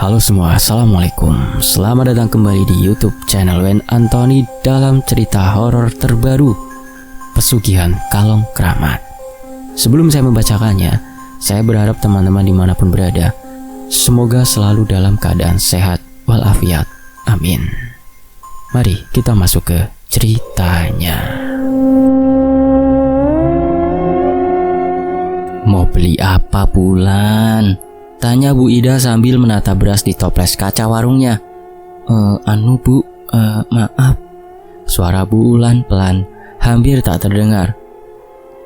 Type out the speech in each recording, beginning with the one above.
Halo semua, Assalamualaikum. Selamat datang kembali di YouTube channel Wen Antoni dalam cerita horor terbaru Pesugihan Kalong Keramat. Sebelum saya membacakannya, saya berharap teman-teman dimanapun berada, semoga selalu dalam keadaan sehat walafiat. Amin. Mari kita masuk ke ceritanya. Mau beli apa Bulan? Tanya Bu Ida sambil menata beras di toples kaca warungnya. Bu, maaf. Suara Bu Ulan pelan, hampir tak terdengar.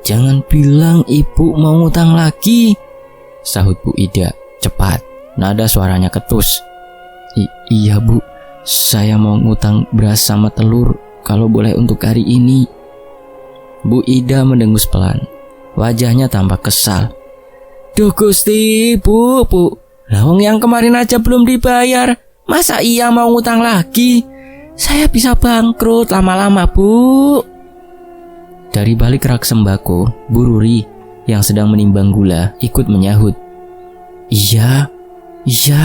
Jangan bilang ibu mau ngutang lagi, sahut Bu Ida cepat. Nada suaranya ketus. Iya Bu, saya mau ngutang beras sama telur, kalau boleh untuk hari ini. Bu Ida mendengus pelan, wajahnya tampak kesal. Duh Gusti, Bu, lawang yang kemarin aja belum dibayar, masa iya mau ngutang lagi? Saya bisa bangkrut lama-lama, Bu. Dari balik rak sembako, Bu Ruri yang sedang menimbang gula ikut menyahut. Iya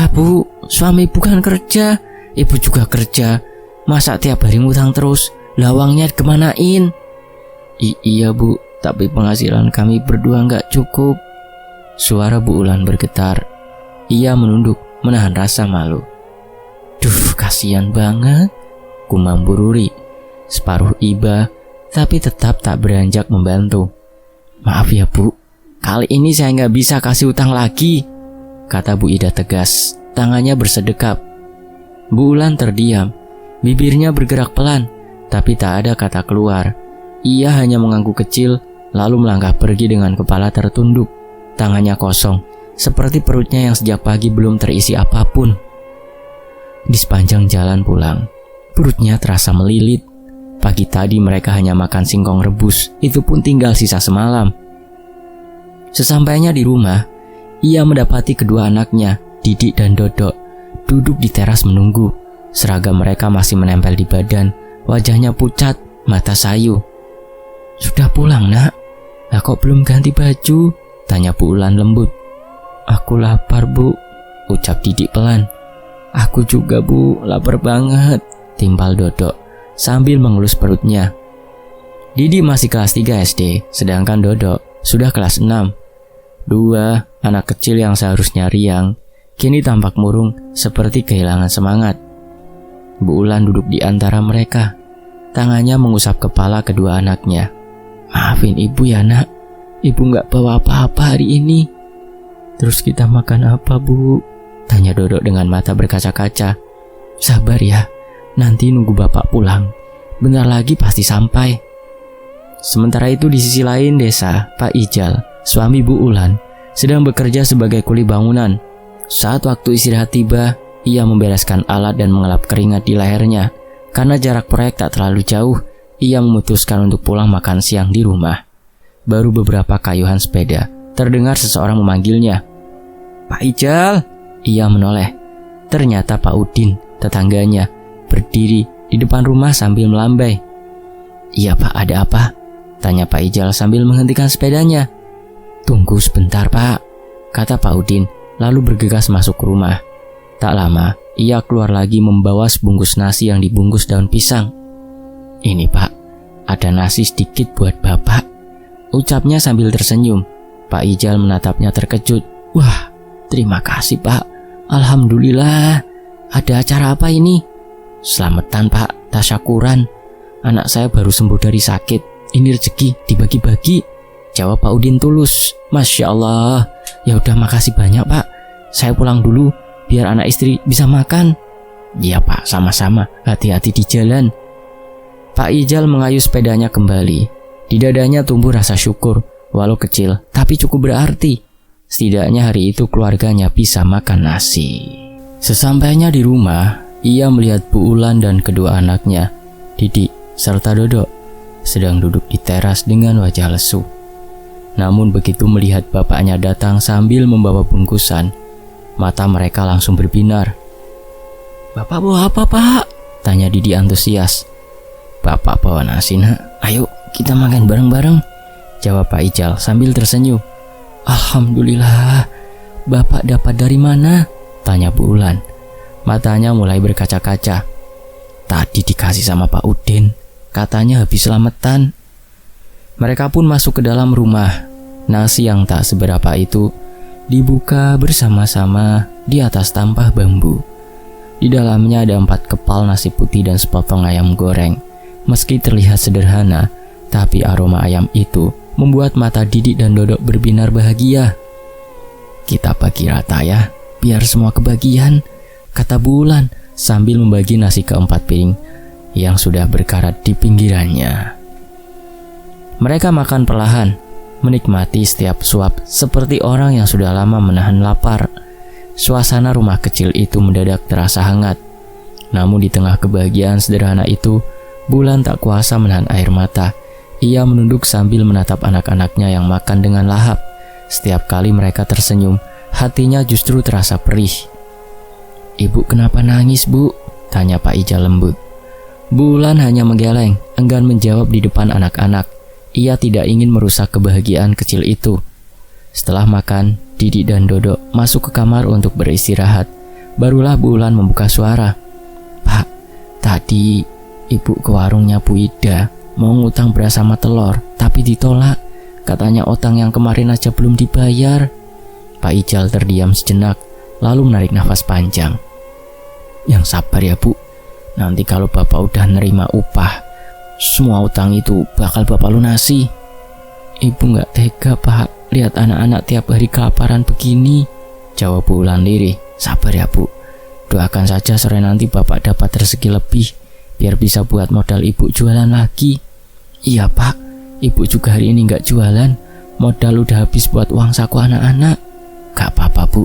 Bu, suami bukan kerja, ibu juga kerja. Masa tiap hari ngutang terus, lawangnya kemanain? Iya Bu, tapi penghasilan kami berdua nggak cukup. Suara Bu Ulan bergetar. Ia menunduk, menahan rasa malu. Duh, kasihan banget, gumam Bu Ruri, separuh iba, tapi tetap tak beranjak membantu. Maaf ya Bu, kali ini saya nggak bisa kasih utang lagi, kata Bu Ida tegas, tangannya bersedekap. Bu Ulan terdiam, bibirnya bergerak pelan, tapi tak ada kata keluar. Ia hanya mengangguk kecil, lalu melangkah pergi dengan kepala tertunduk. Tangannya kosong, seperti perutnya yang sejak pagi belum terisi apapun. Di sepanjang jalan pulang, perutnya terasa melilit. Pagi tadi mereka hanya makan singkong rebus, itu pun tinggal sisa semalam. Sesampainya di rumah, ia mendapati kedua anaknya, Didik dan Dodok, duduk di teras menunggu. Seragam mereka masih menempel di badan, wajahnya pucat, mata sayu. Sudah pulang nak? Lah kok belum ganti baju? Tanya Bu Ulan lembut. Aku lapar Bu, ucap Didik pelan. Aku juga Bu, lapar banget, timpal Dodok sambil mengelus perutnya. Didik masih kelas 3 SD, sedangkan Dodok sudah kelas 6. Dua anak kecil yang seharusnya riang, kini tampak murung seperti kehilangan semangat. Bu Ulan duduk di antara mereka, tangannya mengusap kepala kedua anaknya. Maafin ibu ya nak, ibu nggak bawa apa-apa hari ini. Terus kita makan apa Bu? Tanya Dodok dengan mata berkaca-kaca. Sabar ya, nanti nunggu bapak pulang. Bentar lagi pasti sampai. Sementara itu di sisi lain desa, Pak Ijal, suami Bu Ulan, sedang bekerja sebagai kuli bangunan. Saat waktu istirahat tiba, ia membereskan alat dan mengelap keringat di lehernya. Karena jarak proyek tak terlalu jauh, ia memutuskan untuk pulang makan siang di rumah. Baru beberapa kayuhan sepeda, terdengar seseorang memanggilnya. Pak Ijal, ia menoleh. Ternyata Pak Udin, tetangganya, berdiri di depan rumah sambil melambai. Iya Pak, ada apa? Tanya Pak Ijal sambil menghentikan sepedanya. Tunggu sebentar Pak, kata Pak Udin, lalu bergegas masuk ke rumah. Tak lama, ia keluar lagi membawa sebungkus nasi yang dibungkus daun pisang. Ini Pak, ada nasi sedikit buat Bapak, ucapnya sambil tersenyum. Pak Ijal menatapnya terkejut. Wah, terima kasih Pak. Alhamdulillah. Ada acara apa ini? Selamatan Pak, tasyakuran. Anak saya baru sembuh dari sakit. Ini rezeki dibagi-bagi, jawab Pak Udin tulus. Masya Allah. Ya udah, makasih banyak Pak. Saya pulang dulu, biar anak istri bisa makan. Iya Pak, sama-sama. Hati-hati di jalan. Pak Ijal mengayuh sepedanya kembali. Di dadanya tumbuh rasa syukur, walau kecil, tapi cukup berarti. Setidaknya hari itu keluarganya bisa makan nasi. Sesampainya di rumah, ia melihat Bu Ulan dan kedua anaknya, Didik serta Dodok, sedang duduk di teras dengan wajah lesu. Namun begitu melihat bapaknya datang sambil membawa bungkusan, mata mereka langsung berbinar. Bapak bawa apa Pak? Tanya Didik antusias. Bapak bawa nasi nak, ayo kita makan bareng-bareng, jawab Pak Ijal sambil tersenyum. Alhamdulillah. Bapak dapat dari mana? Tanya Bu Ulan. Matanya mulai berkaca-kaca. Tadi dikasih sama Pak Udin, katanya habis selamatan. Mereka pun masuk ke dalam rumah. Nasi yang tak seberapa itu dibuka bersama-sama di atas tampah bambu. Di dalamnya ada 4 kepal nasi putih dan sepotong ayam goreng. Meski terlihat sederhana, tapi aroma ayam itu membuat mata Didik dan Dodok berbinar bahagia. Kita bagi rata ya, biar semua kebagian, kata Bu Ulan sambil membagi nasi ke 4 piring yang sudah berkarat di pinggirannya. Mereka makan perlahan, menikmati setiap suap seperti orang yang sudah lama menahan lapar. Suasana rumah kecil itu mendadak terasa hangat. Namun di tengah kebahagiaan sederhana itu, Bu Ulan tak kuasa menahan air mata. Ia menunduk sambil menatap anak-anaknya yang makan dengan lahap. Setiap kali mereka tersenyum, hatinya justru terasa perih. "Ibu kenapa nangis, Bu?" tanya Pak Ijal lembut. Bu Ulan hanya menggeleng, enggan menjawab di depan anak-anak. Ia tidak ingin merusak kebahagiaan kecil itu. Setelah makan, Didik dan Dodok masuk ke kamar untuk beristirahat. Barulah Bu Ulan membuka suara. "Pak, tadi Ibu ke warungnya Bu Ida, mau ngutang beras sama telur, tapi ditolak. Katanya utang yang kemarin aja belum dibayar." Pak Ijal terdiam sejenak, lalu menarik nafas panjang. "Yang sabar ya Bu, nanti kalau Bapak udah nerima upah, semua utang itu bakal Bapak lunasi." "Ibu gak tega Pak, lihat anak-anak tiap hari kelaparan begini," jawab Bu Ulan lirih. "Sabar ya Bu, doakan saja sore nanti Bapak dapat rezeki lebih, biar bisa buat modal Ibu jualan lagi." "Iya Pak, Ibu juga hari ini gak jualan, modal udah habis buat uang saku anak-anak." "Gak apa-apa Bu,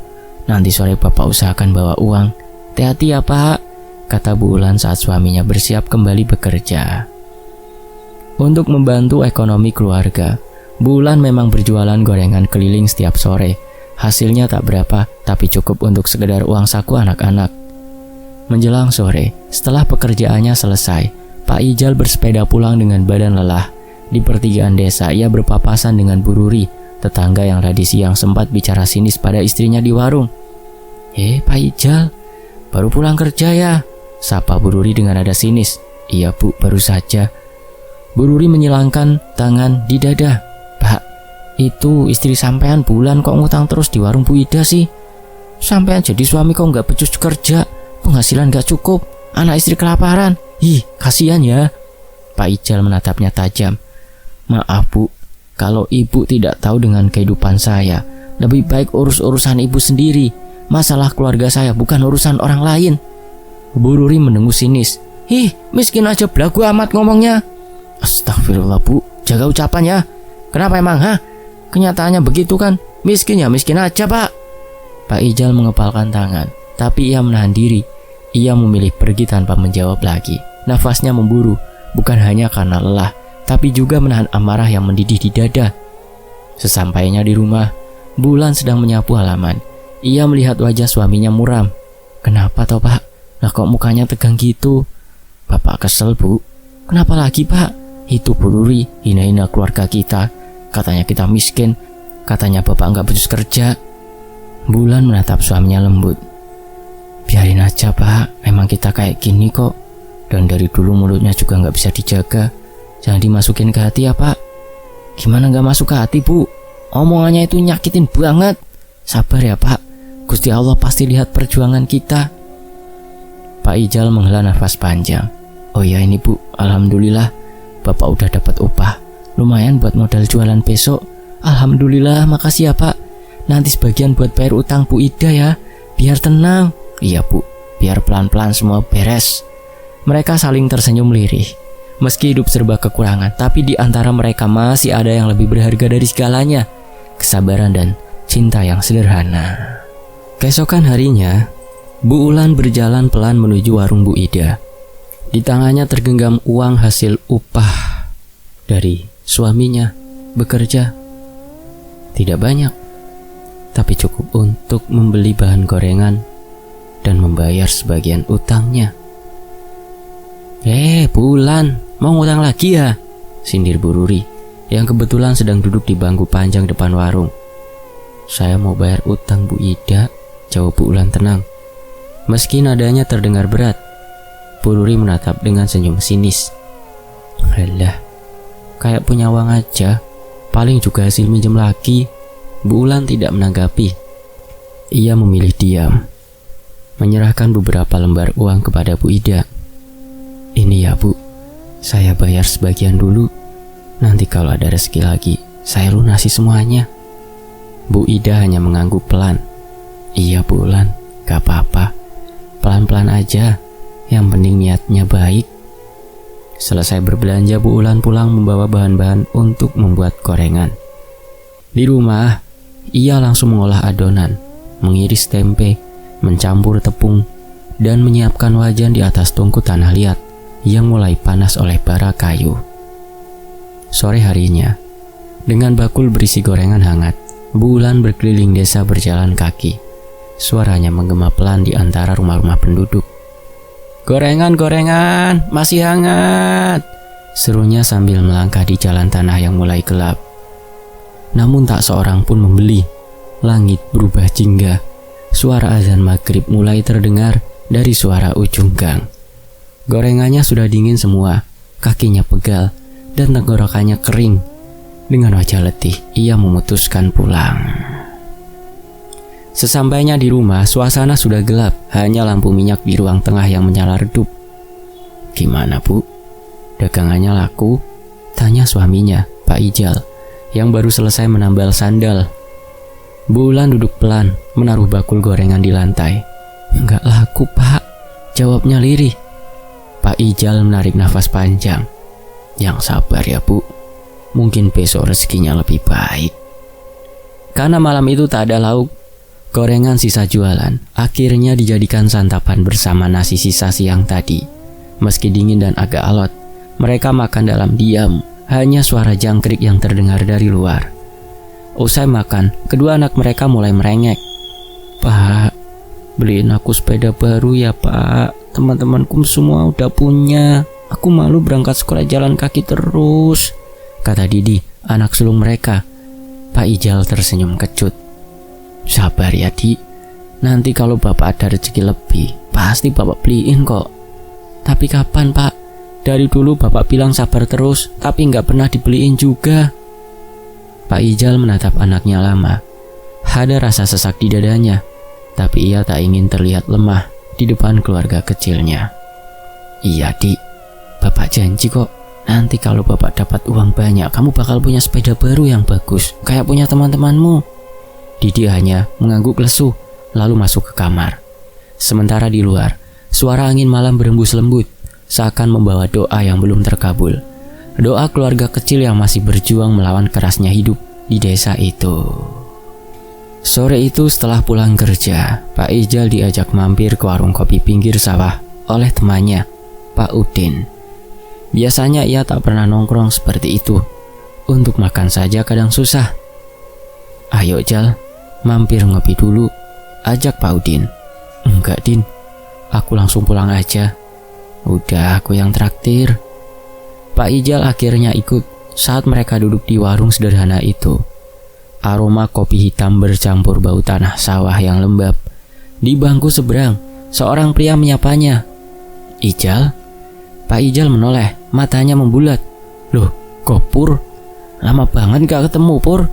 nanti sore Bapak usahakan bawa uang. Hati-hati ya Pak," kata Bu Ulan saat suaminya bersiap kembali bekerja. Untuk membantu ekonomi keluarga, Bu Ulan memang berjualan gorengan keliling setiap sore. Hasilnya tak berapa, tapi cukup untuk sekedar uang saku anak-anak. Menjelang sore, setelah pekerjaannya selesai, Pak Ijal bersepeda pulang dengan badan lelah. Di pertigaan desa, ia berpapasan dengan Bu Ruri, tetangga yang tadi siang sempat bicara sinis pada istrinya di warung. Pak Ijal, baru pulang kerja ya?" sapa Bu Ruri dengan nada sinis. "Iya Bu, baru saja." Bu Ruri menyilangkan tangan di dada. "Pak, itu istri sampean bulan kok ngutang terus di warung Bu Ida sih? Sampean jadi suami kok nggak becus kerja, penghasilan nggak cukup, anak istri kelaparan. Kasihan ya." Pak Ijal menatapnya tajam. "Maaf Bu, kalau Ibu tidak tahu dengan kehidupan saya, lebih baik urus-urusan Ibu sendiri. Masalah keluarga saya bukan urusan orang lain." Bu Ruri mendengus sinis. Miskin aja belagu amat ngomongnya." "Astagfirullah Bu, jaga ucapan ya. Kenapa emang Kenyataannya begitu kan? Miskin ya miskin aja Pak." Pak Ijal mengepalkan tangan, tapi ia menahan diri. Ia memilih pergi tanpa menjawab lagi. Nafasnya memburu, bukan hanya karena lelah, tapi juga menahan amarah yang mendidih di dada. Sesampainya di rumah, Bu Ulan sedang menyapu halaman. Ia melihat wajah suaminya muram. "Kenapa toh Pak? Lah kok mukanya tegang gitu?" "Bapak kesel Bu." "Kenapa lagi Pak?" "Itu Bu Ruri hina-hina keluarga kita. Katanya kita miskin, katanya Bapak nggak becus kerja." Bu Ulan menatap suaminya lembut. "Biarin aja Pak, emang kita kayak gini kok. Dan dari dulu mulutnya juga nggak bisa dijaga. Jangan dimasukin ke hati ya Pak." "Gimana nggak masuk ke hati Bu? Omongannya itu nyakitin banget." "Sabar ya Pak, Gusti Allah pasti lihat perjuangan kita." Pak Ijal menghela nafas panjang. "Oh ya ini Bu, alhamdulillah Bapak udah dapat upah. Lumayan buat modal jualan besok. Alhamdulillah, makasih ya Pak. Nanti sebagian buat bayar utang Bu Ida ya, biar tenang." "Iya Bu, biar pelan-pelan semua beres." Mereka saling tersenyum lirih. Meski hidup serba kekurangan, tapi di antara mereka masih ada yang lebih berharga dari segalanya, kesabaran dan cinta yang sederhana. Keesokan harinya, Bu Ulan berjalan pelan menuju warung Bu Ida. Di tangannya tergenggam uang hasil upah dari suaminya bekerja. Tidak banyak, tapi cukup untuk membeli bahan gorengan dan membayar sebagian utangnya. Bu Ulan, mau ngutang lagi ya?" sindir Bu Ruri, yang kebetulan sedang duduk di bangku panjang depan warung. "Saya mau bayar utang Bu Ida," jawab Bu Ulan tenang. Meski nadanya terdengar berat, Bu Ruri menatap dengan senyum sinis. Alah, kayak punya uang aja, paling juga hasil minjem lagi. Bu Ulan tidak menanggapi. Ia memilih diam, menyerahkan beberapa lembar uang kepada Bu Ida. Ini ya Bu, saya bayar sebagian dulu. Nanti kalau ada rezeki lagi, saya lunasi semuanya. Bu Ida hanya mengangguk pelan. Iya Bu Ulan, gak apa-apa. Pelan-pelan aja, yang penting niatnya baik. Selesai berbelanja, Bu Ulan pulang membawa bahan-bahan untuk membuat gorengan. Di rumah, ia langsung mengolah adonan, mengiris tempe, mencampur tepung, dan menyiapkan wajan di atas tungku tanah liat yang mulai panas oleh bara kayu. Sore harinya, dengan bakul berisi gorengan hangat, Bu Ulan berkeliling desa berjalan kaki. Suaranya menggema pelan di antara rumah-rumah penduduk. Gorengan, masih hangat, serunya sambil melangkah di jalan tanah yang mulai gelap. Namun tak seorang pun membeli. Langit berubah jingga. Suara azan maghrib mulai terdengar dari suara ujung gang. Gorengannya sudah dingin semua, kakinya pegal, dan tenggorokannya kering. Dengan wajah letih, ia memutuskan pulang. Sesampainya di rumah, suasana sudah gelap, hanya lampu minyak di ruang tengah yang menyala redup. Gimana Bu? Dagangannya laku? Tanya suaminya, Pak Ijal, yang baru selesai menambal sandal. Bu Ulan duduk pelan, menaruh bakul gorengan di lantai. Enggak laku Pak, jawabnya lirih. Pak Ijal menarik nafas panjang. Yang sabar ya Bu, mungkin besok rezekinya lebih baik. Karena malam itu tak ada lauk, gorengan sisa jualan akhirnya dijadikan santapan bersama nasi sisa siang tadi. Meski dingin dan agak alot, mereka makan dalam diam, hanya suara jangkrik yang terdengar dari luar. Usai makan, kedua anak mereka mulai merengek. Pak, beliin aku sepeda baru ya Pak, teman-temanku semua udah punya. Aku malu berangkat sekolah jalan kaki terus, kata Didi, anak sulung mereka. Pak Ijal tersenyum kecut. Sabar ya Di, nanti kalau Bapak ada rezeki lebih, pasti Bapak beliin kok. Tapi kapan Pak? Dari dulu Bapak bilang sabar terus, tapi nggak pernah dibeliin juga. Pak Ijal menatap anaknya lama. Ada rasa sesak di dadanya, tapi ia tak ingin terlihat lemah di depan keluarga kecilnya. Iya Di, Bapak janji kok, nanti kalau Bapak dapat uang banyak, kamu bakal punya sepeda baru yang bagus, kayak punya teman-temanmu. Didi hanya mengangguk lesu, lalu masuk ke kamar. Sementara di luar, suara angin malam berembus lembut, seakan membawa doa yang belum terkabul. Doa keluarga kecil yang masih berjuang melawan kerasnya hidup di desa itu. Sore itu setelah pulang kerja, Pak Ijal diajak mampir ke warung kopi pinggir sawah oleh temannya, Pak Udin. Biasanya ia tak pernah nongkrong seperti itu. Untuk makan saja kadang susah. Ayo Jal, mampir ngopi dulu, ajak Pak Udin. Enggak Din, aku langsung pulang aja. Udah aku yang traktir. Pak Ijal akhirnya ikut saat mereka duduk di warung sederhana itu. Aroma kopi hitam bercampur bau tanah sawah yang lembab. Di bangku seberang, seorang pria menyapanya. Ijal? Pak Ijal menoleh, matanya membulat. Loh, Gopur? Lama banget gak ketemu Pur.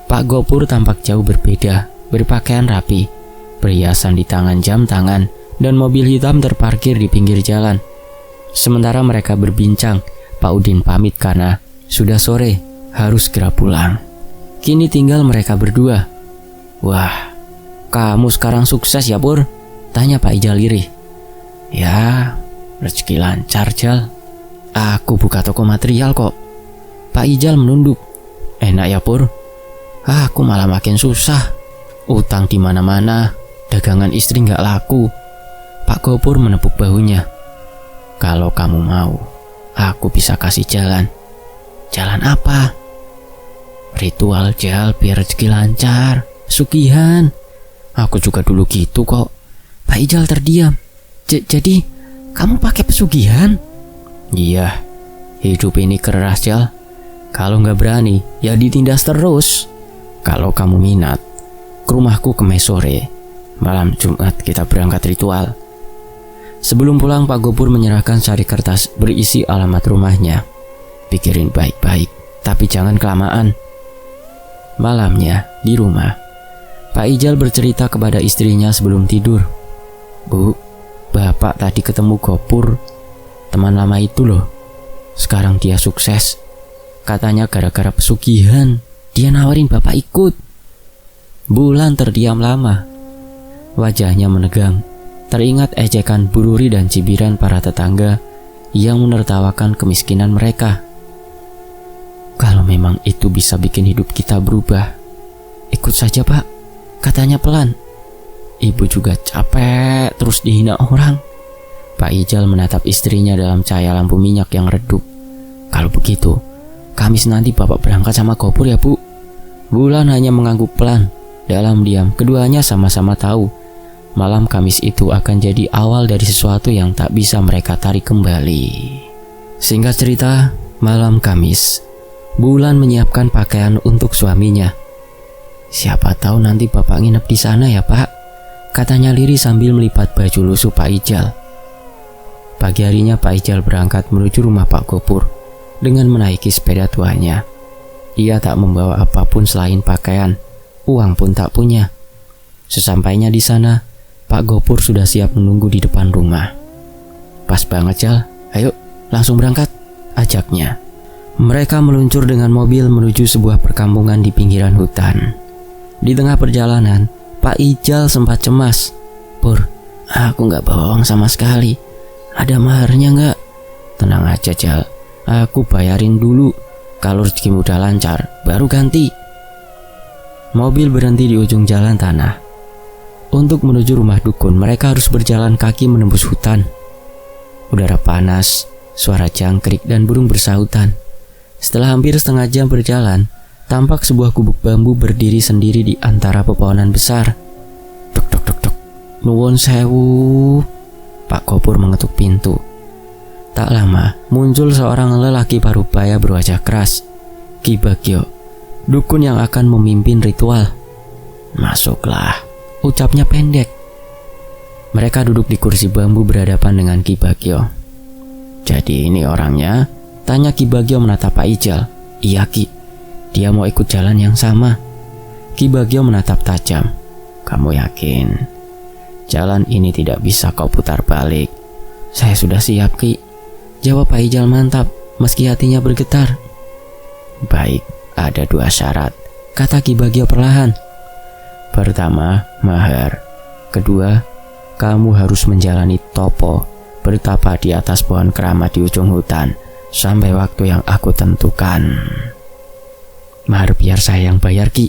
Pak Gopur tampak jauh berbeda, berpakaian rapi, perhiasan di tangan, jam tangan, dan mobil hitam terparkir di pinggir jalan. Sementara mereka berbincang, Pak Udin pamit karena sudah sore, harus segera pulang. Kini tinggal mereka berdua. Wah, kamu sekarang sukses ya Pur? Tanya Pak Ijal lirih. Ya, rezeki lancar Jal. Aku buka toko material kok. Pak Ijal menunduk. Enak ya Pur? Aku malah makin susah. Utang di mana-mana, dagangan istri nggak laku. Pak Gopur menepuk bahunya. Kalau kamu mau, aku bisa kasih jalan. Jalan apa? Ritual Jal biar rezeki lancar, sugihan. Aku juga dulu gitu kok. Pak Ijal terdiam. Jadi kamu pakai pesugihan? Iya, hidup ini keras Jal. Kalau nggak berani, ya ditindas terus. Kalau kamu minat, ke rumahku kemes sore. Malam Jumat kita berangkat ritual. Sebelum pulang, Pak Gopur menyerahkan secari kertas berisi alamat rumahnya. Pikirin baik-baik, tapi jangan kelamaan. Malamnya di rumah, Pak Ijal bercerita kepada istrinya sebelum tidur. Bu, bapak tadi ketemu Gopur, teman lama itu loh. Sekarang dia sukses. Katanya gara-gara pesugihan, dia nawarin bapak ikut. Bulan terdiam lama. Wajahnya menegang. Teringat ejekan Bu Ruri dan cibiran para tetangga yang menertawakan kemiskinan mereka. Kalau memang itu bisa bikin hidup kita berubah, ikut saja Pak, katanya pelan. Ibu juga capek terus dihina orang. Pak Ijal menatap istrinya dalam cahaya lampu minyak yang redup. Kalau begitu, Kamis nanti bapak berangkat sama Gopur ya Bu. Bulan hanya mengangguk pelan. Dalam diam, keduanya sama-sama tahu malam Kamis itu akan jadi awal dari sesuatu yang tak bisa mereka tarik kembali. Singkat cerita, malam Kamis, Bulan menyiapkan pakaian untuk suaminya. Siapa tahu nanti bapak nginep di sana ya Pak, katanya lirih sambil melipat baju lusuh Pak Ijal. Pagi harinya Pak Ijal berangkat menuju rumah Pak Gopur dengan menaiki sepeda tuanya. Ia tak membawa apapun selain pakaian, uang pun tak punya. Sesampainya di sana, Pak Gopur sudah siap menunggu di depan rumah. Pas banget Jal, ayo langsung berangkat, ajaknya. Mereka meluncur dengan mobil menuju sebuah perkampungan di pinggiran hutan. Di tengah perjalanan, Pak Ijal sempat cemas. Pur, aku gak bawa uang sama sekali. Ada maharnya gak? Tenang aja Jal, aku bayarin dulu. Kalau rezekimu udah lancar, baru ganti. Mobil berhenti di ujung jalan tanah. Untuk menuju rumah dukun, mereka harus berjalan kaki menembus hutan. Udara panas, suara jangkrik dan burung bersahutan. Setelah hampir setengah jam berjalan, tampak sebuah gubuk bambu berdiri sendiri di antara pepohonan besar. Tuk tuk tuk tuk. Nuwun sewu. Pak Gopur mengetuk pintu. Tak lama, muncul seorang lelaki parubaya berwajah keras. Ki Bagio, dukun yang akan memimpin ritual. Masuklah, ucapnya pendek. Mereka duduk di kursi bambu berhadapan dengan Ki Bagio. Jadi ini orangnya? Tanya Ki Bagio menatap Pak Ijal. Iya Ki, dia mau ikut jalan yang sama. Ki Bagio menatap tajam. Kamu yakin? Jalan ini tidak bisa kau putar balik. Saya sudah siap Ki, jawab Pak Ijal mantap meski hatinya bergetar. Baik, ada 2 syarat, kata Ki Bagio perlahan. Pertama, mahar. Kedua, kamu harus menjalani topo bertapa di atas pohon keramat di ujung hutan sampai waktu yang aku tentukan. Mahar biar saya yang bayar Ki,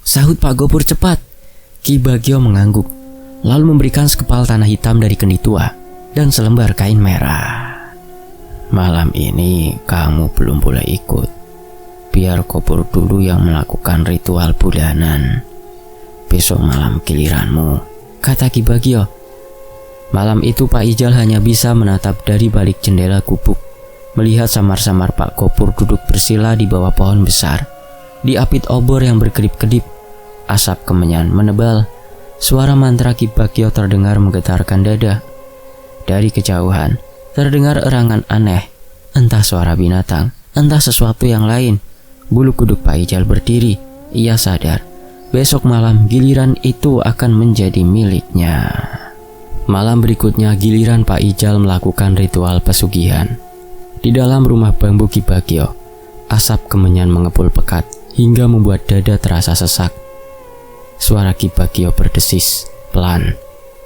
sahut Pak Gopur cepat. Ki Bagio mengangguk, lalu memberikan sekepal tanah hitam dari kendi tua dan selembar kain merah. Malam ini kamu belum boleh ikut. Biar Gopur dulu yang melakukan ritual bulanan. Besok malam giliranmu, kata Ki Bagio. Malam itu Pak Ijal hanya bisa menatap dari balik jendela gubuk, melihat samar-samar Pak Gopur duduk bersila di bawah pohon besar. Diapit obor yang berkedip-kedip, asap kemenyan menebal. Suara mantra Ki Bagio terdengar menggetarkan dada. Dari kejauhan terdengar erangan aneh, entah suara binatang, entah sesuatu yang lain. Bulu kuduk Pak Ijal berdiri. Ia sadar besok malam giliran itu akan menjadi miliknya. Malam berikutnya giliran Pak Ijal melakukan ritual pesugihan. Di dalam rumah bambu Ki Bagio, asap kemenyan mengepul pekat hingga membuat dada terasa sesak. Suara Ki Bagio berdesis, pelan,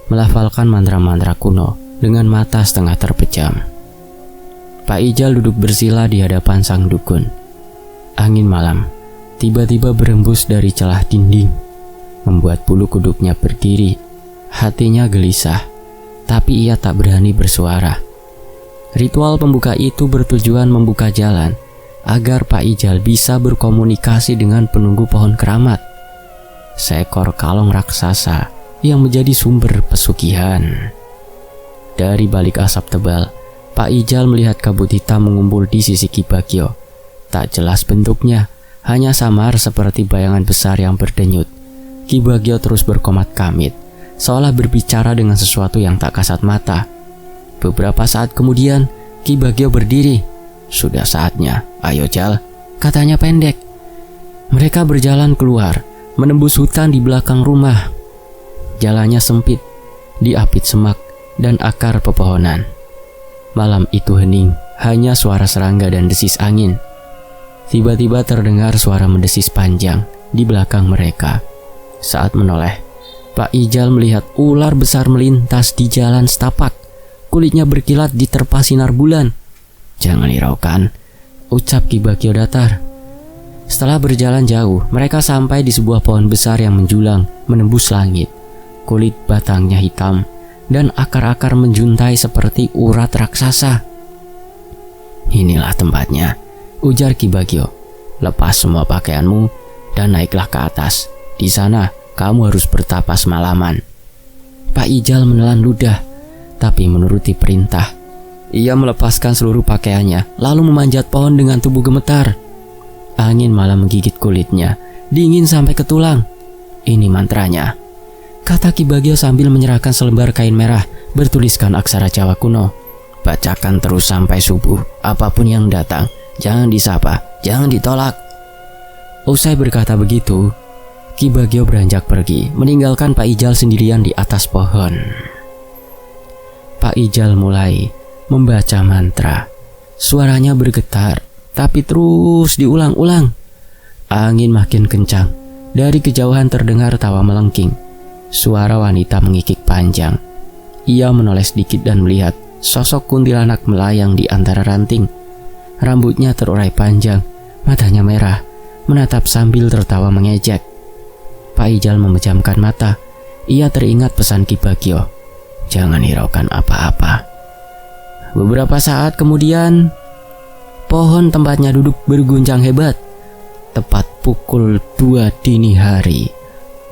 melafalkan mantra-mantra kuno dengan mata setengah terpejam. Pak Ijal duduk bersila di hadapan sang dukun. Angin malam tiba-tiba berembus dari celah dinding, membuat bulu kuduknya berdiri. Hatinya gelisah, tapi ia tak berani bersuara. Ritual pembuka itu bertujuan membuka jalan agar Pak Ijal bisa berkomunikasi dengan penunggu pohon keramat, seekor kalong raksasa yang menjadi sumber pesugihan. Dari balik asap tebal, Pak Ijal melihat kabut hitam mengumpul di sisi Ki Bagio. Tak jelas bentuknya, hanya samar seperti bayangan besar yang berdenyut. Ki Bagio terus berkomat kamit, seolah berbicara dengan sesuatu yang tak kasat mata. Beberapa saat kemudian, Ki Bagio berdiri. "Sudah saatnya, ayo Jal," katanya pendek. Mereka berjalan keluar, menembus hutan di belakang rumah. Jalannya sempit, diapit semak dan akar pepohonan. Malam itu hening, hanya suara serangga dan desis angin. Tiba-tiba terdengar suara mendesis panjang di belakang mereka. Saat menoleh, Pak Ijal melihat ular besar melintas di jalan setapak. Kulitnya berkilat diterpa sinar bulan. "Jangan hiraukan," ucap Ki Bagio datar. Setelah berjalan jauh, mereka sampai di sebuah pohon besar yang menjulang menembus langit. Kulit batangnya hitam dan akar-akar menjuntai seperti urat raksasa. "Inilah tempatnya," ujar Ki Bagio. "Lepas semua pakaianmu dan naiklah ke atas. Di sana kamu harus bertapa semalaman." Pak Ijal menelan ludah, tapi menuruti perintah. Ia melepaskan seluruh pakaiannya, lalu memanjat pohon dengan tubuh gemetar. Angin malah menggigit kulitnya, dingin sampai ke tulang. "Ini mantranya," kata Ki Bagio sambil menyerahkan selembar kain merah bertuliskan aksara Jawa kuno. "Bacakan terus sampai subuh, apapun yang datang. Jangan disapa, jangan ditolak." Usai berkata begitu, Ki Bagio beranjak pergi, meninggalkan Pak Ijal sendirian di atas pohon. Pak Ijal mulai membaca mantra. Suaranya bergetar, tapi terus diulang-ulang. Angin makin kencang. Dari kejauhan terdengar tawa melengking. Suara wanita mengikik panjang. Ia menoleh sedikit dan melihat sosok kuntilanak melayang di antara ranting. Rambutnya terurai panjang, matanya merah, menatap sambil tertawa mengejek. Pak Ijal memejamkan mata. Ia teringat pesan Ki Bagio, "Jangan hiraukan apa-apa." Beberapa saat kemudian, pohon tempatnya duduk berguncang hebat. Tepat pukul 2 dini hari,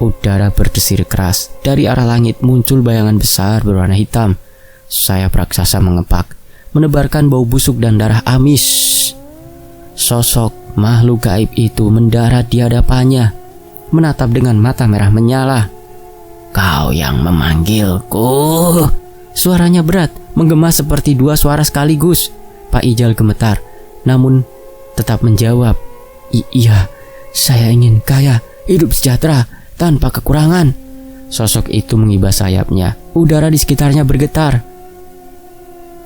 udara berdesir keras. Dari arah langit muncul bayangan besar berwarna hitam. Sayap raksasa mengepak, menebarkan bau busuk dan darah amis. Sosok makhluk gaib itu mendarat di hadapannya, menatap dengan mata merah menyala. "Kau yang memanggilku?" Suaranya berat, menggema seperti dua suara sekaligus. Pak Ijal gemetar, namun tetap menjawab, Iya, saya ingin kaya, hidup sejahtera, tanpa kekurangan." Sosok itu mengibas sayapnya, udara di sekitarnya bergetar.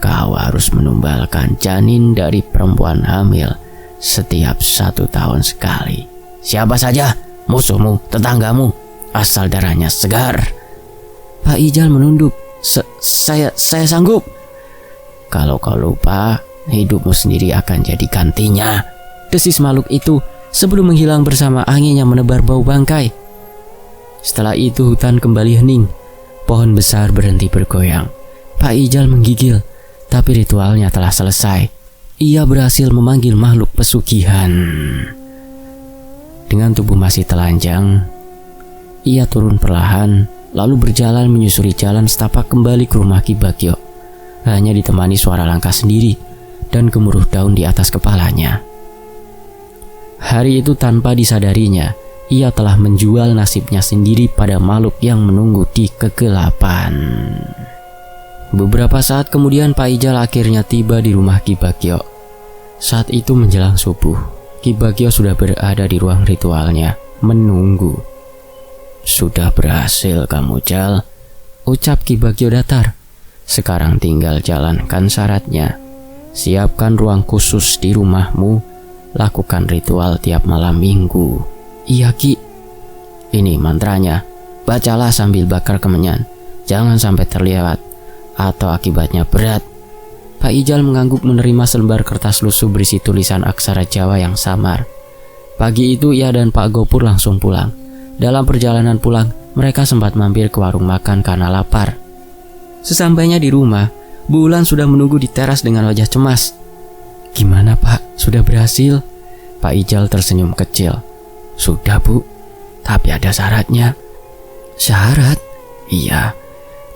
"Kau harus menumbalkan janin dari perempuan hamil setiap 1 tahun sekali. Siapa saja, musuhmu, tetanggamu, asal darahnya segar." Pak Ijal menunduk. Saya sanggup." "Kalau kau lupa, hidupmu sendiri akan jadi gantinya," desis makhluk itu sebelum menghilang bersama angin yang menebar bau bangkai. Setelah itu hutan kembali hening. Pohon besar berhenti bergoyang. Pak Ijal menggigil, tapi ritualnya telah selesai. Ia berhasil memanggil makhluk pesugihan. Dengan tubuh masih telanjang, ia turun perlahan, lalu berjalan menyusuri jalan setapak kembali ke rumah Ki Bagio. Hanya ditemani suara langkah sendiri dan gemuruh daun di atas kepalanya. Hari itu tanpa disadarinya, ia telah menjual nasibnya sendiri pada makhluk yang menunggu di kegelapan. Beberapa saat kemudian Pak Ijal akhirnya tiba di rumah Ki Bagio. Saat itu menjelang subuh, Ki Bagio sudah berada di ruang ritualnya, menunggu. "Sudah berhasil kamu, Jal," ucap Ki Bagio datar. "Sekarang tinggal jalankan syaratnya. Siapkan ruang khusus di rumahmu. Lakukan ritual tiap malam minggu." "Iya, Ki." "Ini mantranya. Bacalah sambil bakar kemenyan. Jangan sampai terlewat, atau akibatnya berat." Pak Ijal mengangguk menerima selembar kertas lusuh berisi tulisan aksara Jawa yang samar. Pagi itu ia dan Pak Gopur langsung pulang. Dalam perjalanan pulang, mereka sempat mampir ke warung makan karena lapar. Sesampainya di rumah, Bu Ulan sudah menunggu di teras dengan wajah cemas. "Gimana, Pak? Sudah berhasil?" Pak Ijal tersenyum kecil. "Sudah, Bu. Tapi ada syaratnya." "Syarat?" "Iya,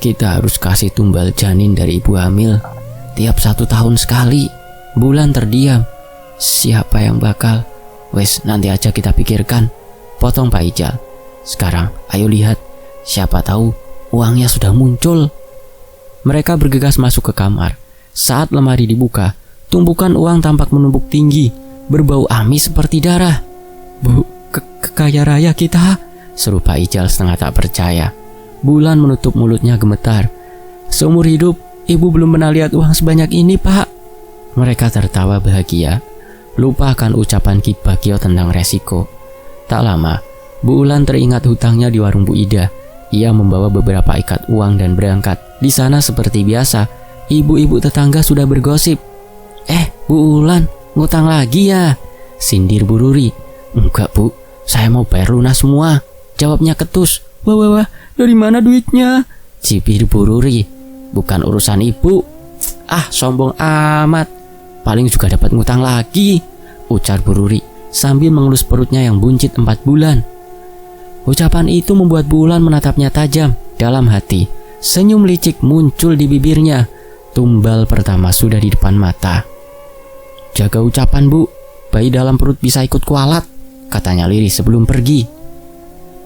kita harus kasih tumbal janin dari ibu hamil tiap 1 tahun sekali." Bu Ulan terdiam. "Siapa yang bakal?" "Wes, nanti aja kita pikirkan," potong Pak Ijal. "Sekarang ayo lihat, siapa tahu uangnya sudah muncul. Mereka bergegas masuk ke kamar. Saat lemari dibuka, tumpukan uang tampak menumpuk tinggi, berbau amis seperti darah. Bu, kaya raya kita, seru Pak Ijal setengah tak percaya. Bulan menutup mulutnya gemetar. Seumur hidup, ibu belum pernah lihat uang sebanyak ini, Pak. Mereka tertawa bahagia, lupa akan ucapan Ki Bagio tentang resiko. Tak lama, Bu Ulan teringat hutangnya di warung Bu Ida. Ia membawa beberapa ikat uang dan berangkat. Di sana seperti biasa, ibu-ibu tetangga sudah bergosip. Bu Ulan, ngutang lagi ya? Sindir Bu Ruri. Enggak Bu, saya mau bayar lunas semua, jawabnya ketus. Wah, dari mana duitnya? Cibir Bu Ruri. Bukan urusan ibu. Sombong amat. Paling juga dapat ngutang lagi, ujar Bu Ruri sambil mengelus perutnya yang buncit 4 bulan. Ucapan itu membuat Bu Ulan menatapnya tajam. Dalam hati, senyum licik muncul di bibirnya. Tumbal pertama sudah di depan mata. Jaga ucapan Bu, bayi dalam perut bisa ikut kualat, katanya lirih sebelum pergi.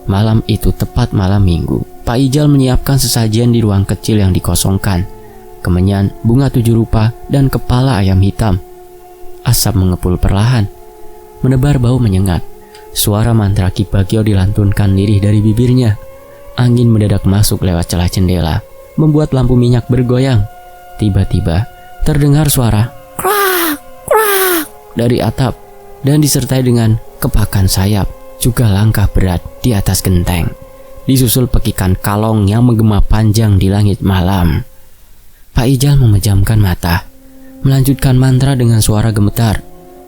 Malam itu tepat malam minggu. Pak Ijal menyiapkan sesajian di ruang kecil yang dikosongkan. Kemenyan, bunga 7 rupa, dan kepala ayam hitam. Asap mengepul perlahan, menebar bau menyengat. Suara mantra Ki Bagio dilantunkan lirih dari bibirnya. Angin mendadak masuk lewat celah jendela, membuat lampu minyak bergoyang. Tiba-tiba terdengar suara krak, krak dari atap, dan disertai dengan kepakan sayap, juga langkah berat di atas genteng. Disusul pekikan kalong yang menggema panjang di langit malam. Pak Ijal memejamkan mata, melanjutkan mantra dengan suara gemetar.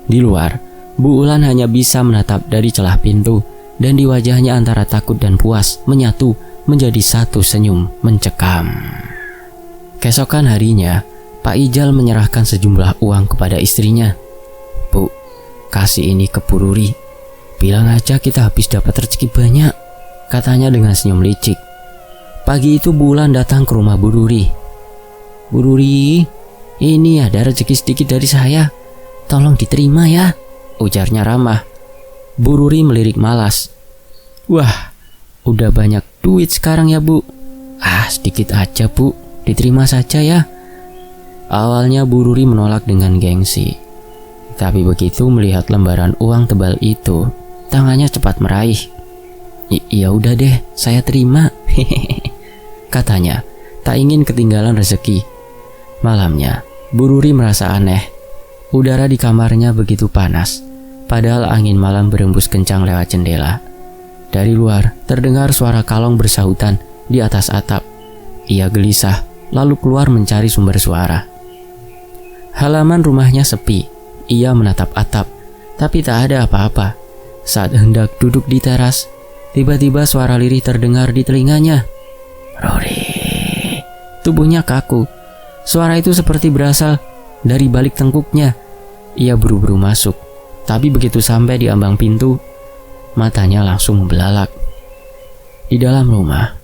Di luar, Bu Ulan hanya bisa menatap dari celah pintu, dan di wajahnya antara takut dan puas menyatu menjadi satu senyum mencekam. Keesokan harinya, Pak Ijal menyerahkan sejumlah uang kepada istrinya. Bu, kasih ini ke Bu Ruri. Bilang aja kita habis dapat rezeki banyak, katanya dengan senyum licik. Pagi itu Bu Ulan datang ke rumah Bu Ruri. Bu Ruri, ini ada rezeki sedikit dari saya, tolong diterima ya, ujarnya ramah. Bu Ruri melirik malas. Wah, udah banyak duit sekarang ya Bu. Sedikit aja Bu, diterima saja ya. Awalnya Bu Ruri menolak dengan gengsi. Tapi begitu melihat lembaran uang tebal itu, tangannya cepat meraih. Ya udah deh, saya terima, katanya, tak ingin ketinggalan rezeki. Malamnya, Bu Ruri merasa aneh. Udara di kamarnya begitu panas, padahal angin malam berembus kencang lewat jendela. Dari luar, terdengar suara kalong bersahutan di atas atap. Ia gelisah, lalu keluar mencari sumber suara. Halaman rumahnya sepi. Ia menatap atap, tapi tak ada apa-apa. Saat hendak duduk di teras, tiba-tiba suara lirih terdengar di telinganya. Ruri. Tubuhnya kaku. Suara itu seperti berasal dari balik tengkuknya. Ia buru-buru masuk, tapi begitu sampai di ambang pintu, matanya langsung membelalak. Di dalam rumah,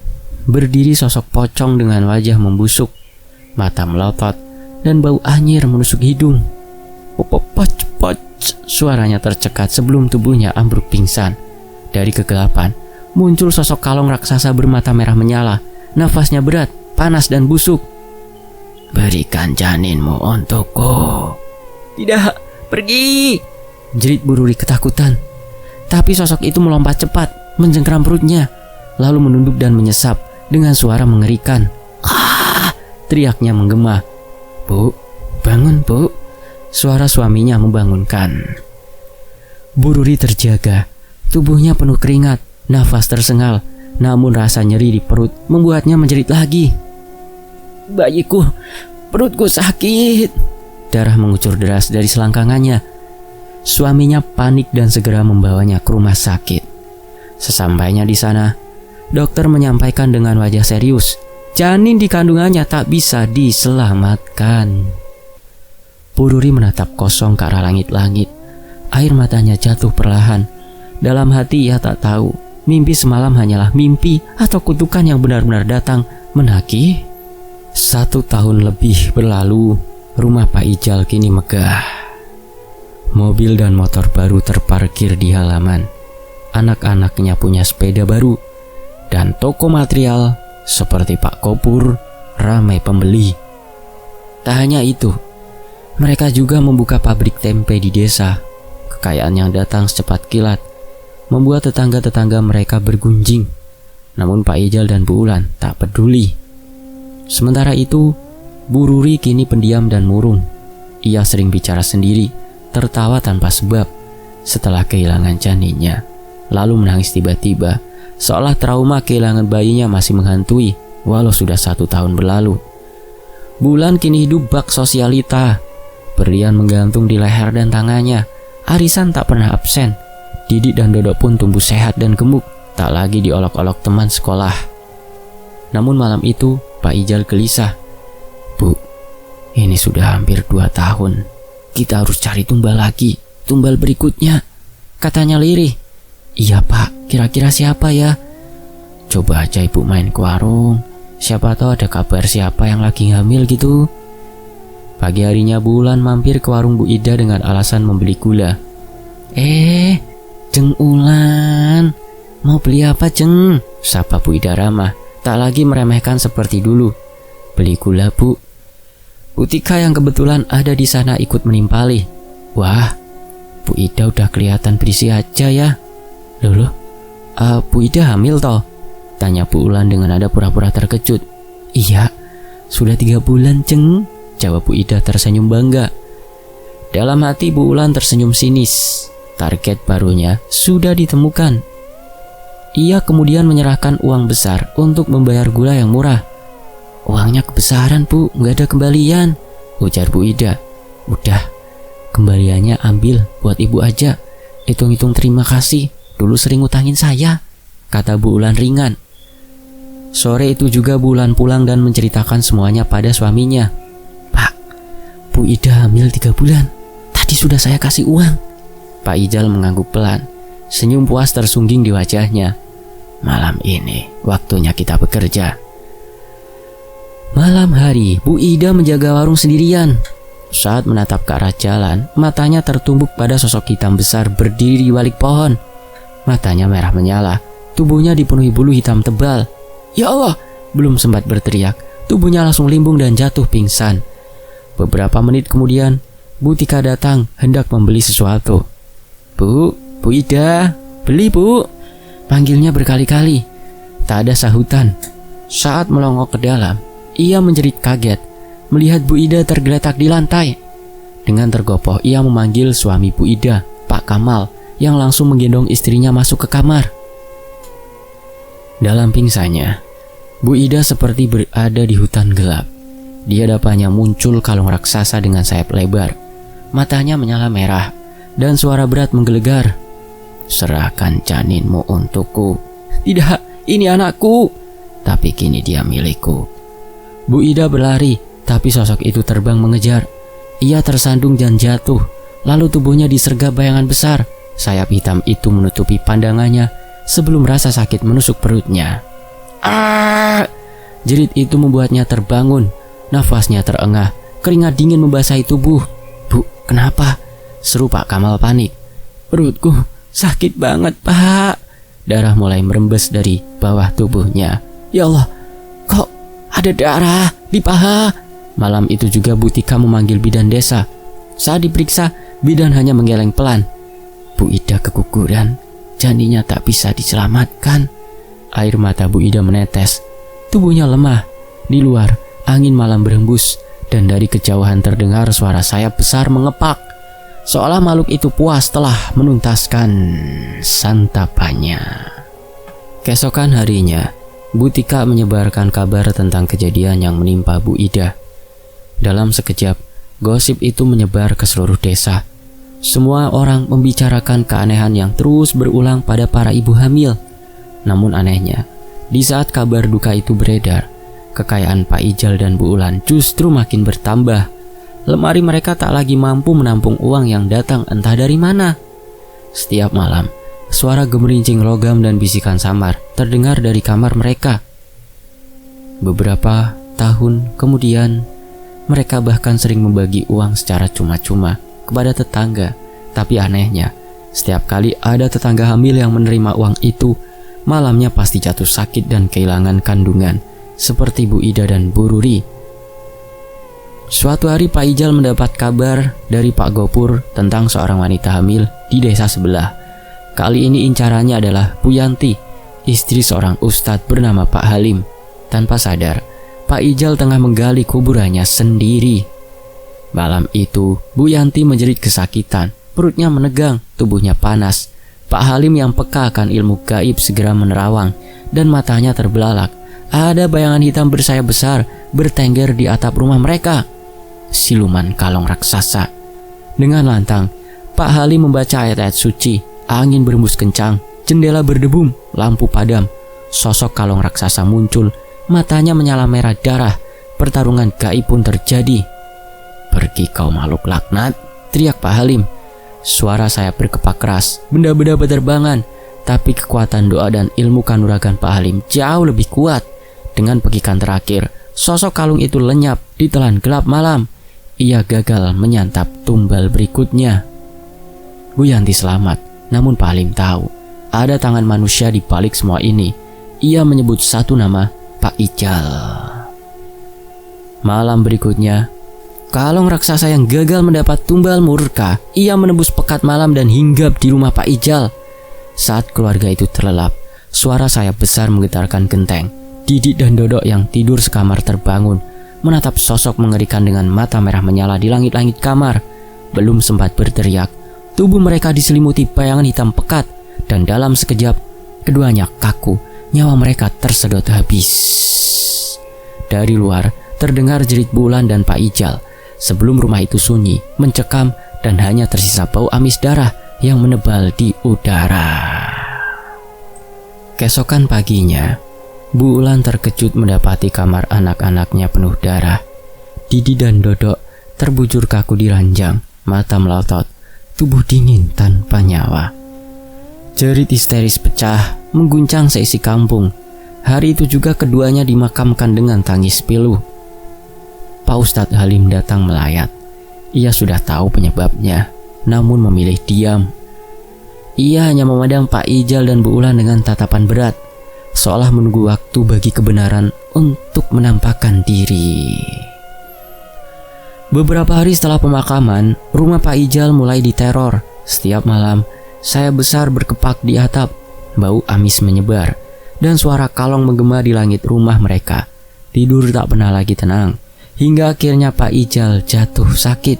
berdiri sosok pocong dengan wajah membusuk, mata melotot, dan bau anyir menusuk hidung. Poc, suaranya tercekat sebelum tubuhnya ambruk pingsan. Dari kegelapan, muncul sosok kalong raksasa bermata merah menyala. Nafasnya berat, panas dan busuk. Berikan janinmu untukku. Tidak, pergi, jerit Bu Ruri ketakutan. Tapi sosok itu melompat cepat, mencengkram perutnya, lalu menunduk dan menyesap dengan suara mengerikan. Teriaknya menggema. Bu, bangun Bu. Suara suaminya membangunkan. Bu Ruri terjaga, tubuhnya penuh keringat, nafas tersengal, namun rasa nyeri di perut membuatnya menjerit lagi. Bayiku, perutku sakit. Darah mengucur deras dari selangkangannya. Suaminya panik dan segera membawanya ke rumah sakit. Sesampainya di sana, dokter menyampaikan dengan wajah serius, janin di kandungannya tak bisa diselamatkan. Bu Ruri menatap kosong ke arah langit-langit. Air matanya jatuh perlahan. Dalam hati ia tak tahu, mimpi semalam hanyalah mimpi atau kutukan yang benar-benar datang menagih. 1 tahun lebih berlalu, rumah Pak Ijal kini megah. Mobil dan motor baru terparkir di halaman. Anak-anaknya punya sepeda baru, dan toko material Seperti Pak Kopur, ramai pembeli. Tak hanya itu, mereka juga membuka pabrik tempe di desa. Kekayaan yang datang secepat kilat membuat tetangga-tetangga mereka bergunjing. Namun Pak Ijal dan Bu Ulan tak peduli. Sementara itu, Bu Ruri kini pendiam dan murung. Ia sering bicara sendiri, tertawa tanpa sebab setelah kehilangan janinnya, lalu menangis tiba-tiba, seolah trauma kehilangan bayinya masih menghantui walau sudah 1 tahun berlalu. Bu Ulan kini hidup bak sosialita. Berlian menggantung di leher dan tangannya. Arisan tak pernah absen. Didik dan Dodok pun tumbuh sehat dan gemuk, tak lagi diolok-olok teman sekolah. Namun malam itu Pak Ijal gelisah. Bu, ini sudah hampir 2 tahun. Kita harus cari tumbal lagi, tumbal berikutnya, katanya lirih. Iya Pak, kira-kira siapa ya? Coba aja Ibu main ke warung, siapa tahu ada kabar siapa yang lagi hamil gitu. Pagi harinya Bu Ulan mampir ke warung Bu Ida dengan alasan membeli gula. Jeng Ulan, mau beli apa Jeng? Sapa Bu Ida ramah, tak lagi meremehkan seperti dulu. Beli gula Bu. Bu Tika yang kebetulan ada di sana ikut menimpali. Wah, Bu Ida udah kelihatan berisi aja ya. Loh, Bu Ida hamil toh? Tanya Bu Ulan dengan nada pura-pura terkejut. Iya, sudah 3 bulan Jeng, jawab Bu Ida tersenyum bangga. Dalam hati Bu Ulan tersenyum sinis. Target barunya sudah ditemukan. Ia kemudian menyerahkan uang besar untuk membayar gula yang murah. Uangnya kebesaran Bu, nggak ada kembalian, ujar Bu Ida. Udah, kembaliannya ambil buat Ibu aja. Hitung-hitung terima kasih, dulu sering utangin saya, kata Bu Ulan ringan. Sore itu juga Bu Ulan pulang dan menceritakan semuanya pada suaminya. Pak, Bu Ida hamil 3 bulan. Tadi sudah saya kasih uang. Pak Ijal mengangguk pelan. Senyum puas tersungging di wajahnya. Malam ini waktunya kita bekerja. Malam hari, Bu Ida menjaga warung sendirian. Saat menatap ke arah jalan, matanya tertumbuk pada sosok hitam besar berdiri di balik pohon. Matanya merah menyala, tubuhnya dipenuhi bulu hitam tebal. Ya Allah, belum sempat berteriak, tubuhnya langsung limbung dan jatuh pingsan. Beberapa menit kemudian, Bu Tika datang hendak membeli sesuatu. Bu Ida, beli Bu, panggilnya berkali-kali. Tak ada sahutan. Saat melongok ke dalam, ia menjerit kaget melihat Bu Ida tergeletak di lantai. Dengan tergopoh ia memanggil suami Bu Ida, Pak Kamal, yang langsung menggendong istrinya masuk ke kamar. Dalam pingsannya, Bu Ida seperti berada di hutan gelap. Di hadapannya muncul kalung raksasa dengan sayap lebar. Matanya menyala merah dan suara berat menggelegar. Serahkan janinmu untukku. Tidak, ini anakku. Tapi kini dia milikku. Bu Ida berlari, tapi sosok itu terbang mengejar. Ia tersandung dan jatuh. Lalu tubuhnya disergap bayangan besar. Sayap hitam itu menutupi pandangannya sebelum rasa sakit menusuk perutnya. Jerit itu membuatnya terbangun. Nafasnya terengah, keringat dingin membasahi tubuh. Bu, kenapa? Seru Pak Kamal panik. Perutku sakit banget Pak. Darah mulai merembes dari bawah tubuhnya. Ya Allah, kok ada darah di paha? Malam itu juga Bu Tika memanggil bidan desa. Saat diperiksa, bidan hanya menggeleng pelan. Bu Ida keguguran, janinnya tak bisa diselamatkan. Air mata Bu Ida menetes. Tubuhnya lemah. Di luar, angin malam berhembus, dan dari kejauhan terdengar suara sayap besar mengepak. Seolah makhluk itu puas telah menuntaskan santapannya. Keesokan harinya, Bu Tika menyebarkan kabar tentang kejadian yang menimpa Bu Ida. Dalam sekejap, gosip itu menyebar ke seluruh desa. Semua orang membicarakan keanehan yang terus berulang pada para ibu hamil. Namun anehnya, di saat kabar duka itu beredar, kekayaan Pak Ijal dan Bu Ulan justru makin bertambah. Lemari mereka tak lagi mampu menampung uang yang datang entah dari mana. Setiap malam, suara gemerincing logam dan bisikan samar terdengar dari kamar mereka. Beberapa tahun kemudian, mereka bahkan sering membagi uang secara cuma-cuma kepada tetangga. Tapi anehnya, setiap kali ada tetangga hamil yang menerima uang itu, malamnya pasti jatuh sakit dan kehilangan kandungan seperti Bu Ida dan Bu Ruri. Suatu hari Pak Ijal mendapat kabar dari Pak Gopur tentang seorang wanita hamil di desa sebelah. Kali ini incarannya adalah Bu Yanti, istri seorang ustadz bernama Pak Halim. Tanpa sadar, Pak Ijal tengah menggali kuburannya sendiri. Malam itu, Bu Yanti menjerit kesakitan, perutnya menegang, tubuhnya panas. Pak Halim yang peka akan ilmu gaib segera menerawang dan matanya terbelalak. Ada bayangan hitam bersayap besar bertengger di atap rumah mereka. Siluman kalong raksasa. Dengan lantang, Pak Halim membaca ayat-ayat suci. Angin berembus kencang, jendela berdebum, lampu padam. Sosok kalong raksasa muncul, matanya menyala merah darah. Pertarungan gaib pun terjadi. "Pergi kau makhluk laknat," teriak Pak Halim. Suara saya berkepak keras, benda-benda berterbangan. Tapi kekuatan doa dan ilmu kanuragan Pak Halim jauh lebih kuat. Dengan pekikan terakhir, sosok kalung itu lenyap di telan gelap malam. Ia gagal menyantap tumbal berikutnya. Bu Yanti selamat, namun Pak Halim tahu ada tangan manusia di balik semua ini. Ia menyebut satu nama, Pak Ijal. Malam berikutnya, kalong raksasa yang gagal mendapat tumbal murka. Ia menembus pekat malam dan hinggap di rumah Pak Ijal. Saat keluarga itu terlelap, suara sayap besar menggetarkan genteng. Didik dan Dodok yang tidur sekamar terbangun, menatap sosok mengerikan dengan mata merah menyala di langit-langit kamar. Belum sempat berteriak, tubuh mereka diselimuti bayangan hitam pekat, dan dalam sekejap, keduanya kaku, nyawa mereka tersedot habis. Dari luar, terdengar jerit Bulan dan Pak Ijal. Sebelum rumah itu sunyi, mencekam, dan hanya tersisa bau amis darah yang menebal di udara. Keesokan paginya, Bu Ulan terkejut mendapati kamar anak-anaknya penuh darah. Didi dan Dodok terbujur kaku di ranjang, mata melotot, tubuh dingin tanpa nyawa. Jerit histeris pecah, mengguncang seisi kampung. Hari itu juga keduanya dimakamkan dengan tangis pilu. Pak Ustadz Halim datang melayat. Ia sudah tahu penyebabnya, namun memilih diam. Ia hanya memandang Pak Ijal dan Bu Ulan dengan tatapan berat, seolah menunggu waktu bagi kebenaran untuk menampakkan diri. Beberapa hari setelah pemakaman, rumah Pak Ijal mulai diteror. Setiap malam, sayap besar berkepak di atap, bau amis menyebar, dan suara kalong menggema di langit rumah mereka. Tidur tak pernah lagi tenang, hingga akhirnya Pak Ijal jatuh sakit.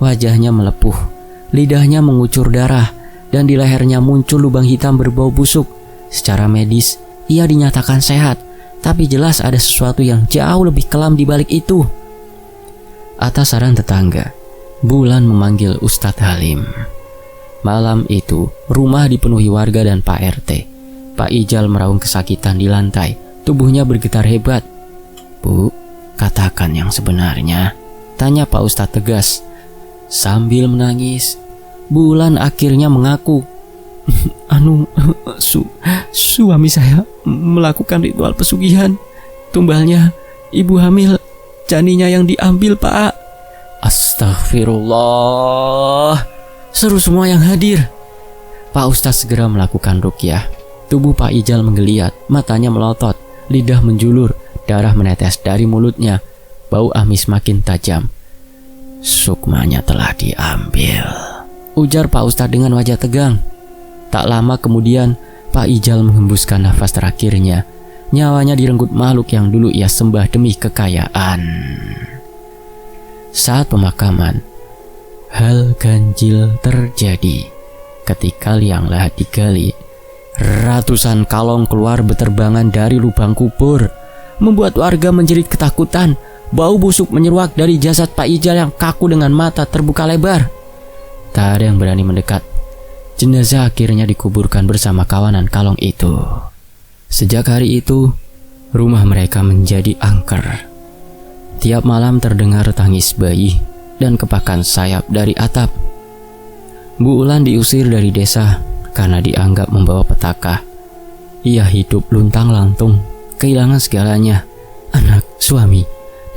Wajahnya melepuh, lidahnya mengucur darah, dan di lehernya muncul lubang hitam berbau busuk. Secara medis, ia dinyatakan sehat, tapi jelas ada sesuatu yang jauh lebih kelam di balik itu. Atas saran tetangga, Bulan memanggil Ustadz Halim. Malam itu, rumah dipenuhi warga dan Pak RT. Pak Ijal meraung kesakitan di lantai, tubuhnya bergetar hebat. "Bu, katakan yang sebenarnya," tanya Pak Ustadz tegas. Sambil menangis, Bulan akhirnya mengaku, Suami saya melakukan ritual pesugihan. Tumbalnya ibu hamil, janinnya yang diambil, Pak." "Astagfirullah," seru semua yang hadir. Pak Ustadz segera melakukan ruqyah. Tubuh Pak Ijal menggeliat, matanya melotot, lidah menjulur, darah menetes dari mulutnya, bau amis makin tajam. "Sukmanya telah diambil," ujar Pak Ustadz dengan wajah tegang. Tak lama kemudian, Pak Ijal menghembuskan nafas terakhirnya. Nyawanya direnggut makhluk yang dulu ia sembah demi kekayaan. Saat pemakaman, hal ganjil terjadi. Ketika liang lahat digali, ratusan kalong keluar beterbangan dari lubang kubur, membuat warga menjerit ketakutan. Bau busuk menyeruak dari jasad Pak Ijal yang kaku dengan mata terbuka lebar. Tak ada yang berani mendekat. Jenazah akhirnya dikuburkan bersama kawanan kalong itu. Sejak hari itu, rumah mereka menjadi angker. Tiap malam terdengar tangis bayi dan kepakan sayap dari atap. Bu Ulan diusir dari desa karena dianggap membawa petaka. Ia hidup luntang-lantung, kehilangan segalanya, anak, suami,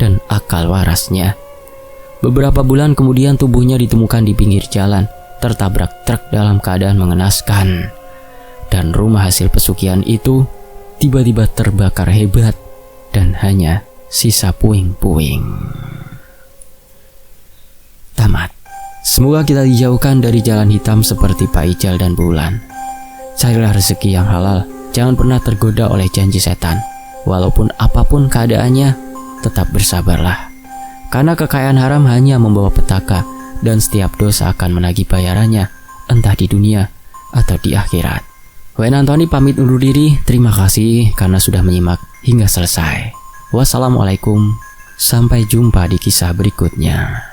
dan akal warasnya. Beberapa bulan kemudian tubuhnya ditemukan di pinggir jalan, tertabrak truk dalam keadaan mengenaskan. Dan rumah hasil pesugihan itu tiba-tiba terbakar hebat. dan hanya sisa puing-puing. Tamat. Semoga kita dijauhkan dari jalan hitam seperti Pak Ijal dan Bu Ulan. Carilah rezeki yang halal, jangan pernah tergoda oleh janji setan. Walaupun apapun keadaannya, tetap bersabarlah. Karena kekayaan haram hanya membawa petaka, dan setiap dosa akan menagih bayarannya, entah di dunia atau di akhirat. Wayne Antoni pamit undur diri, terima kasih karena sudah menyimak hingga selesai. Wassalamualaikum, sampai jumpa di kisah berikutnya.